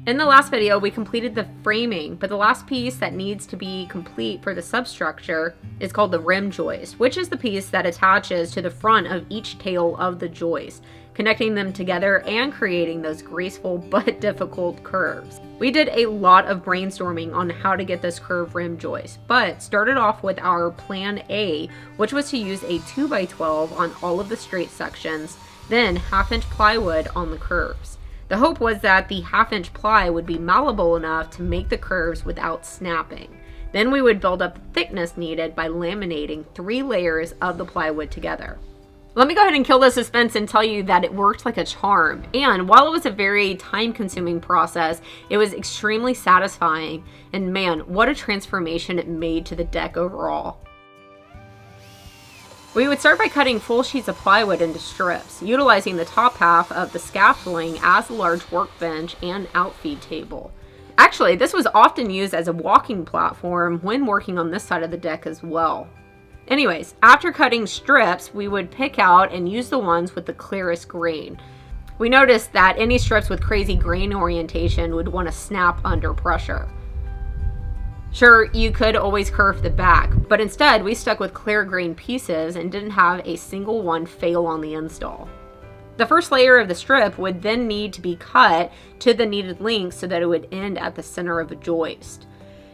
In the last video, we completed the framing, but the last piece that needs to be complete for the substructure is called the rim joist, which is the piece that attaches to the front of each tail of the joist, connecting them together and creating those graceful but difficult curves. We did a lot of brainstorming on how to get this curved rim joist, but started off with our plan A, which was to use a 2x12 on all of the straight sections, then 1/2 inch plywood on the curves. The hope was that the 1/2 inch ply would be malleable enough to make the curves without snapping. Then we would build up the thickness needed by laminating 3 layers of the plywood together. Let me go ahead and kill the suspense and tell you that it worked like a charm. And while it was a very time-consuming process, it was extremely satisfying. And man, what a transformation it made to the deck overall. We would start by cutting full sheets of plywood into strips, utilizing the top half of the scaffolding as a large workbench and outfeed table. Actually, this was often used as a walking platform when working on this side of the deck as well. Anyways, after cutting strips, we would pick out and use the ones with the clearest grain. We noticed that any strips with crazy grain orientation would want to snap under pressure. Sure, you could always curve the back, but instead we stuck with clear grain pieces and didn't have a single one fail on the install. The first layer of the strip would then need to be cut to the needed length so that it would end at the center of the joist.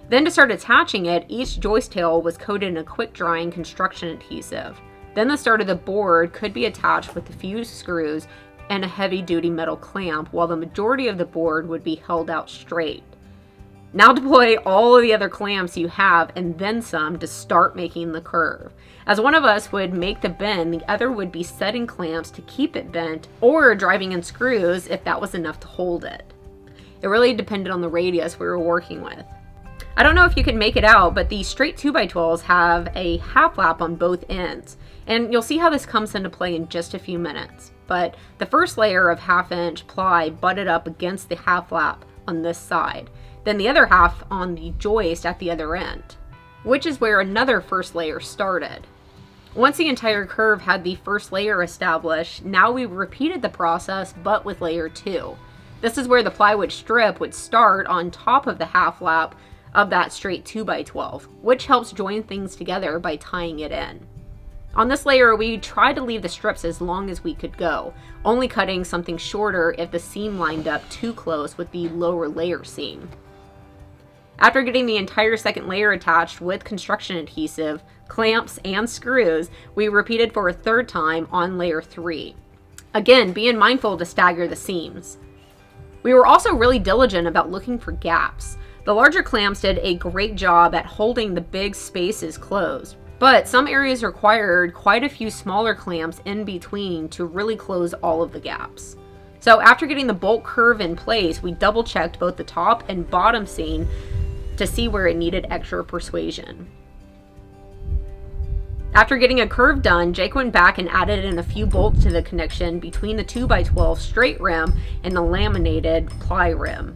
Then to start attaching it, each joist tail was coated in a quick drying construction adhesive. Then the start of the board could be attached with a few screws and a heavy duty metal clamp, while the majority of the board would be held out straight. Now deploy all of the other clamps you have and then some to start making the curve. As one of us would make the bend, the other would be setting clamps to keep it bent or driving in screws if that was enough to hold it. It really depended on the radius we were working with. I don't know if you can make it out, but the straight 2x12s have a half lap on both ends. And you'll see how this comes into play in just a few minutes. But the first layer of 1/2 inch ply butted up against the half lap on this side. Then the other half on the joist at the other end, which is where another first layer started. Once the entire curve had the first layer established, now we repeated the process but with layer 2. This is where the plywood strip would start on top of the half lap of that straight 2x12, which helps join things together by tying it in. On this layer, we tried to leave the strips as long as we could go, only cutting something shorter if the seam lined up too close with the lower layer seam. After getting the entire second layer attached with construction adhesive, clamps, and screws, we repeated for a third time on layer 3. Again, being mindful to stagger the seams. We were also really diligent about looking for gaps. The larger clamps did a great job at holding the big spaces closed, but some areas required quite a few smaller clamps in between to really close all of the gaps. So after getting the bolt curve in place, we double checked both the top and bottom seam to see where it needed extra persuasion. After getting a curve done, Jake went back and added in a few bolts to the connection between the 2x12 straight rim and the laminated ply rim.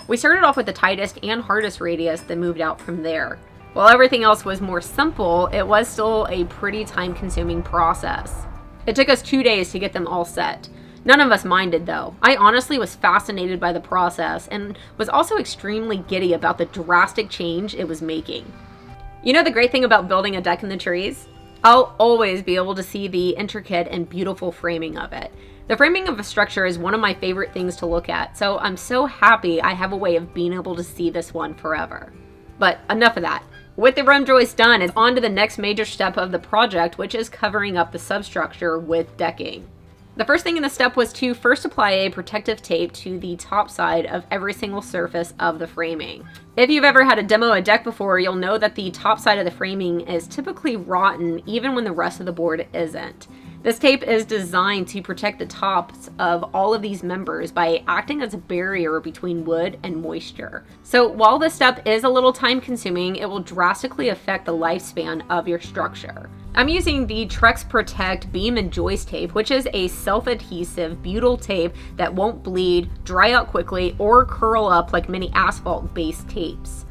We started off with the tightest and hardest radius, then moved out from there. While everything else was more simple, it was still a pretty time-consuming process. It took us 2 days to get them all set. None of us minded though. I honestly was fascinated by the process and was also extremely giddy about the drastic change it was making. You know the great thing about building a deck in the trees? I'll always be able to see the intricate and beautiful framing of it. The framing of a structure is one of my favorite things to look at, so I'm so happy I have a way of being able to see this one forever. But enough of that. With the rim joist done, it's on to the next major step of the project, which is covering up the substructure with decking. The first thing in the step was to first apply a protective tape to the top side of every single surface of the framing. If you've ever had to demo a deck before, you'll know that the top side of the framing is typically rotten even when the rest of the board isn't. This tape is designed to protect the tops of all of these members by acting as a barrier between wood and moisture. So while this step is a little time consuming, it will drastically affect the lifespan of your structure. I'm using the Trex Protect Beam and Joist tape, which is a self-adhesive butyl tape that won't bleed, dry out quickly, or curl up like many asphalt-based tapes.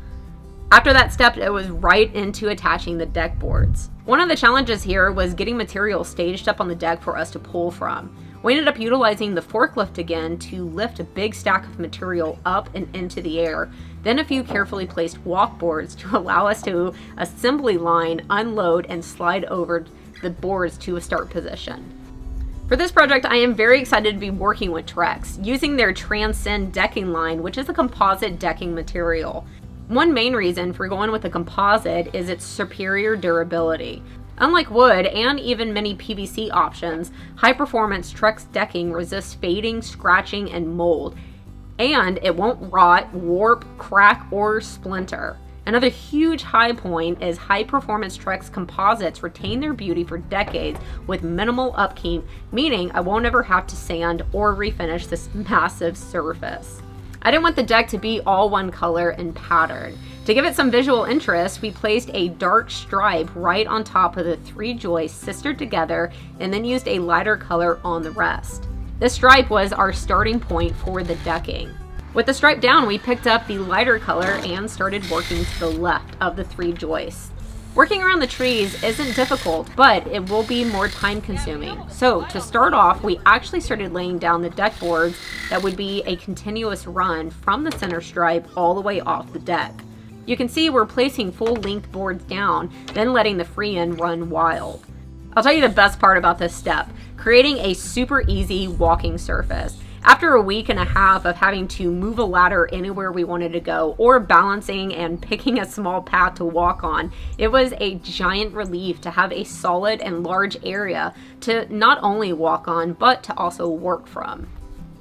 After that step, it was right into attaching the deck boards. One of the challenges here was getting material staged up on the deck for us to pull from. We ended up utilizing the forklift again to lift a big stack of material up and into the air, then a few carefully placed walk boards to allow us to assembly line, unload, and slide over the boards to a start position. For this project, I am very excited to be working with Trex, using their Transcend decking line, which is a composite decking material. One main reason for going with a composite is its superior durability. Unlike wood and even many PVC options, high-performance Trex decking resists fading, scratching, and mold, and it won't rot, warp, crack, or splinter. Another huge high point is high-performance Trex composites retain their beauty for decades with minimal upkeep, meaning I won't ever have to sand or refinish this massive surface. I didn't want the deck to be all one color and pattern. To give it some visual interest, we placed a dark stripe right on top of the 3 joists sistered together and then used a lighter color on the rest. This stripe was our starting point for the decking. With the stripe down, we picked up the lighter color and started working to the left of the 3 joists. Working around the trees isn't difficult, but it will be more time consuming. So to start off, we actually started laying down the deck boards that would be a continuous run from the center stripe all the way off the deck. You can see we're placing full length boards down, then letting the free end run wild. I'll tell you the best part about this step, creating a super easy walking surface. After a week and a half of having to move a ladder anywhere we wanted to go, or balancing and picking a small path to walk on, it was a giant relief to have a solid and large area to not only walk on, but to also work from.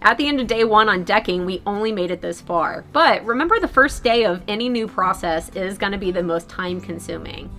At the end of day 1 on decking, we only made it this far. But remember, the first day of any new process is going to be the most time consuming.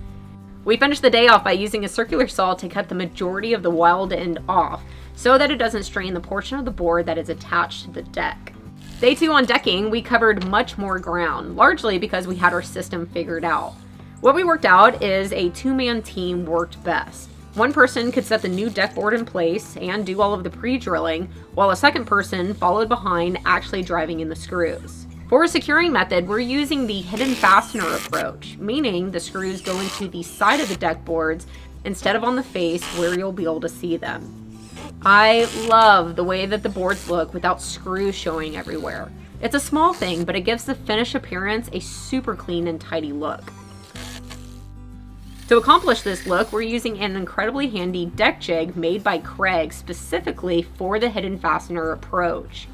We finished the day off by using a circular saw to cut the majority of the wild end off so that it doesn't strain the portion of the board that is attached to the deck. Day 2 on decking, we covered much more ground, largely because we had our system figured out. What we worked out is a 2-man team worked best. One person could set the new deck board in place and do all of the pre-drilling, while a second person followed behind, actually driving in the screws. For a securing method, we're using the hidden fastener approach, meaning the screws go into the side of the deck boards instead of on the face where you'll be able to see them. I love the way that the boards look without screws showing everywhere. It's a small thing, but it gives the finished appearance a super clean and tidy look. To accomplish this look, we're using an incredibly handy deck jig made by Craig specifically for the hidden fastener approach.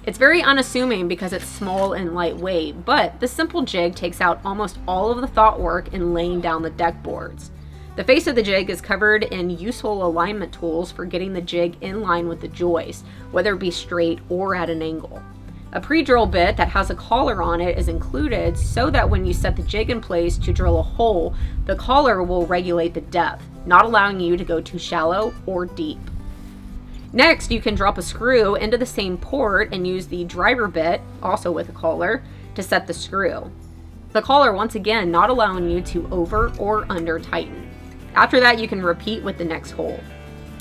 It's very unassuming because it's small and lightweight, but the simple jig takes out almost all of the thought work in laying down the deck boards. The face of the jig is covered in useful alignment tools for getting the jig in line with the joist, whether it be straight or at an angle. A pre-drill bit that has a collar on it is included so that when you set the jig in place to drill a hole, the collar will regulate the depth, not allowing you to go too shallow or deep. Next, you can drop a screw into the same port and use the driver bit, also with a collar, to set the screw. The collar, once again, not allowing you to over or under tighten. After that, you can repeat with the next hole.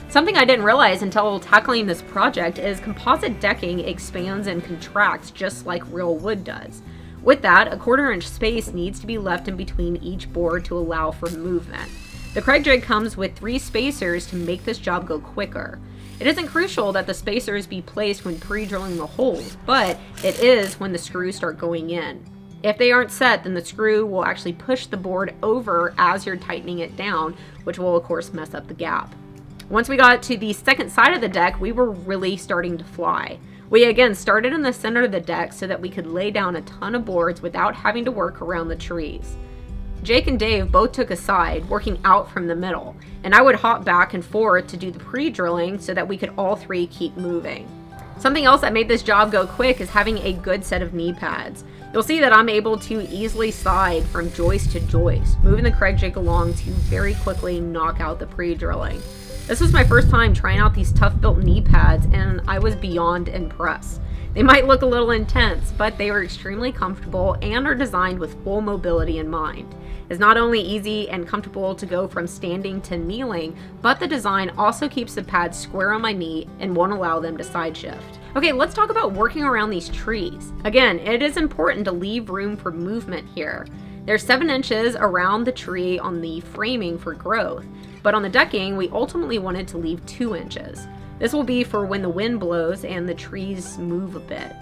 Something I didn't realize until tackling this project is composite decking expands and contracts just like real wood does. With that, a 1/4 inch space needs to be left in between each board to allow for movement. The Craig jig comes with 3 spacers to make this job go quicker. It isn't crucial that the spacers be placed when pre-drilling the holes, but it is when the screws start going in. If they aren't set, then the screw will actually push the board over as you're tightening it down, which will of course mess up the gap. Once we got to the second side of the deck, we were really starting to fly. We again started in the center of the deck so that we could lay down a ton of boards without having to work around the trees. Jake and Dave both took a side, working out from the middle, and I would hop back and forth to do the pre-drilling so that we could all 3 keep moving. Something else that made this job go quick is having a good set of knee pads. You'll see that I'm able to easily slide from joist to joist, moving the Craig jig along to very quickly knock out the pre-drilling. This was my first time trying out these tough-built knee pads, and I was beyond impressed. They might look a little intense, but they are extremely comfortable and are designed with full mobility in mind. It's not only easy and comfortable to go from standing to kneeling, but the design also keeps the pads square on my knee and won't allow them to side shift. Okay, let's talk about working around these trees. Again, it is important to leave room for movement here. There's 7 inches around the tree on the framing for growth, but on the decking, we ultimately wanted to leave 2 inches. This will be for when the wind blows and the trees move a bit.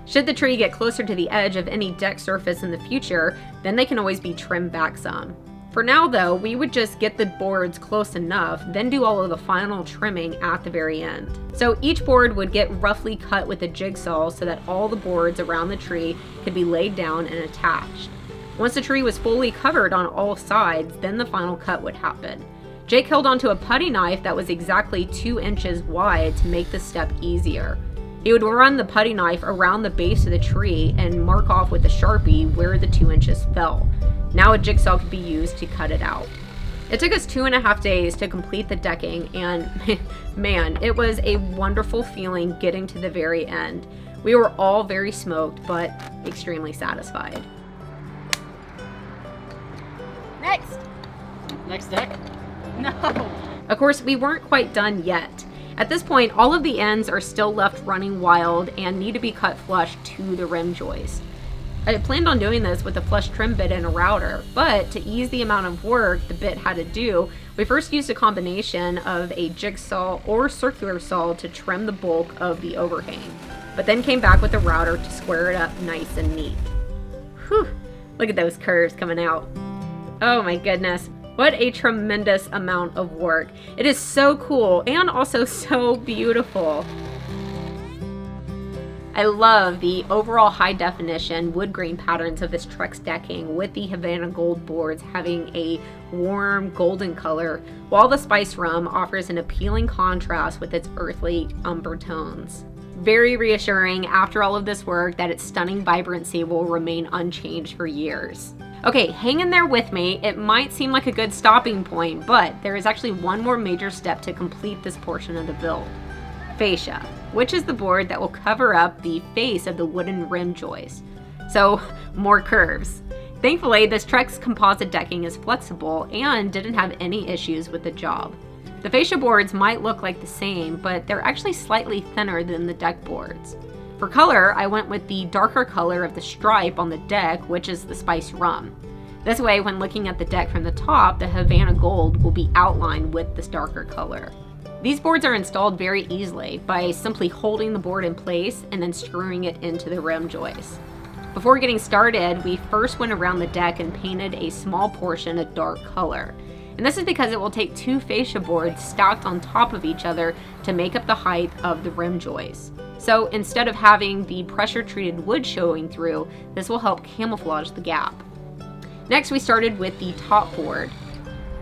Should the tree get closer to the edge of any deck surface in the future, then they can always be trimmed back some. For now though, we would just get the boards close enough, then do all of the final trimming at the very end. So each board would get roughly cut with a jigsaw so that all the boards around the tree could be laid down and attached. Once the tree was fully covered on all sides, then the final cut would happen. Jake held onto a putty knife that was exactly 2 inches wide to make the step easier. He would run the putty knife around the base of the tree and mark off with a Sharpie where the 2 inches fell. Now a jigsaw could be used to cut it out. It took us 2.5 days to complete the decking, and man, it was a wonderful feeling getting to the very end. We were all very smoked, but extremely satisfied. Next deck? No. Of course, we weren't quite done yet. At this point, all of the ends are still left running wild and need to be cut flush to the rim joist. I had planned on doing this with a flush trim bit and a router, but to ease the amount of work the bit had to do, we first used a combination of a jigsaw or circular saw to trim the bulk of the overhang, but then came back with a router to square it up nice and neat. Whew, look at those curves coming out. Oh my goodness. What a tremendous amount of work. It is so cool and also so beautiful. I love the overall high definition wood grain patterns of this Trex decking, with the Havana Gold boards having a warm golden color, while the Spice Rum offers an appealing contrast with its earthly umber tones. Very reassuring after all of this work that its stunning vibrancy will remain unchanged for years. Okay, hang in there with me. It might seem like a good stopping point, but there is actually one more major step to complete this portion of the build. Fascia, which is the board that will cover up the face of the wooden rim joist. So, more curves. Thankfully, this Trex composite decking is flexible and didn't have any issues with the job. The fascia boards might look like the same, but they're actually slightly thinner than the deck boards. For color, I went with the darker color of the stripe on the deck, which is the Spice Rum. This way, when looking at the deck from the top, the Havana Gold will be outlined with this darker color. These boards are installed very easily by simply holding the board in place and then screwing it into the rim joist. Before getting started, we first went around the deck and painted a small portion a dark color. And this is because it will take 2 fascia boards stacked on top of each other to make up the height of the rim joist. So instead of having the pressure-treated wood showing through, this will help camouflage the gap. Next, we started with the top board.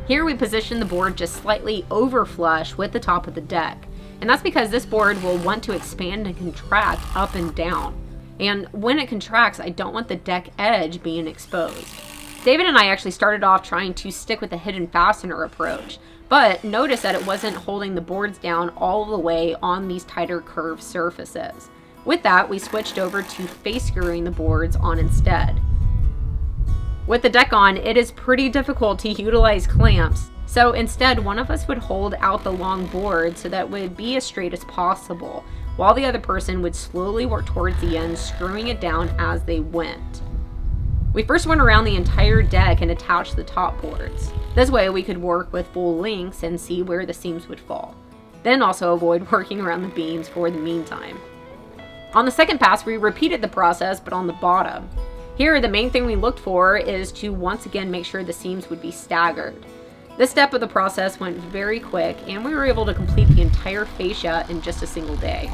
Here we positioned the board just slightly over flush with the top of the deck. And that's because this board will want to expand and contract up and down. And when it contracts, I don't want the deck edge being exposed. David and I actually started off trying to stick with the hidden fastener approach, but noticed that it wasn't holding the boards down all the way on these tighter curved surfaces. With that, we switched over to face screwing the boards on instead. With the deck on, it is pretty difficult to utilize clamps, so instead one of us would hold out the long board so that it would be as straight as possible, while the other person would slowly work towards the end, screwing it down as they went. We first went around the entire deck and attached the top boards. This way we could work with full lengths and see where the seams would fall. Then also avoid working around the beams for the meantime. On the second pass, we repeated the process, but on the bottom. Here, the main thing we looked for is to once again make sure the seams would be staggered. This step of the process went very quick, and we were able to complete the entire fascia in just a single day.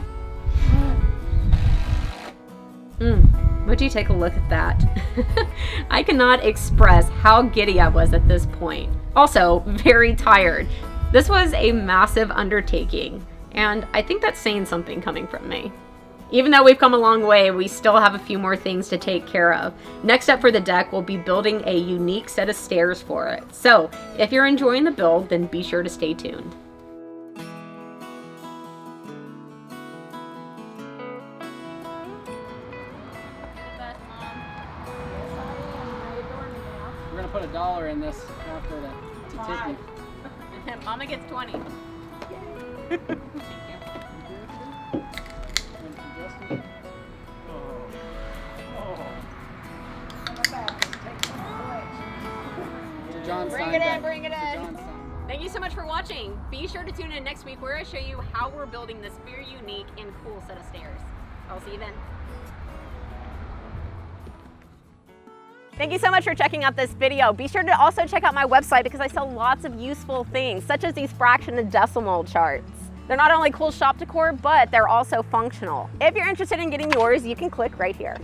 Would you take a look at that? I cannot express how giddy I was at this point. Also, very tired. This was a massive undertaking, and I think that's saying something coming from me. Even though we've come a long way, we still have a few more things to take care of. Next up for the deck, we'll be building a unique set of stairs for it. So, if you're enjoying the build, then be sure to stay tuned. We're gonna put $1 in this after to tip you. Mama gets 20. Thank you. Bring it in, bring it in. Thank you so much for watching. Be sure to tune in next week where I show you how we're building this very unique and cool set of stairs. I'll see you then. Thank you so much for checking out this video. Be sure to also check out my website because I sell lots of useful things, such as these fraction and decimal charts. They're not only cool shop decor, but they're also functional. If you're interested in getting yours, you can click right here.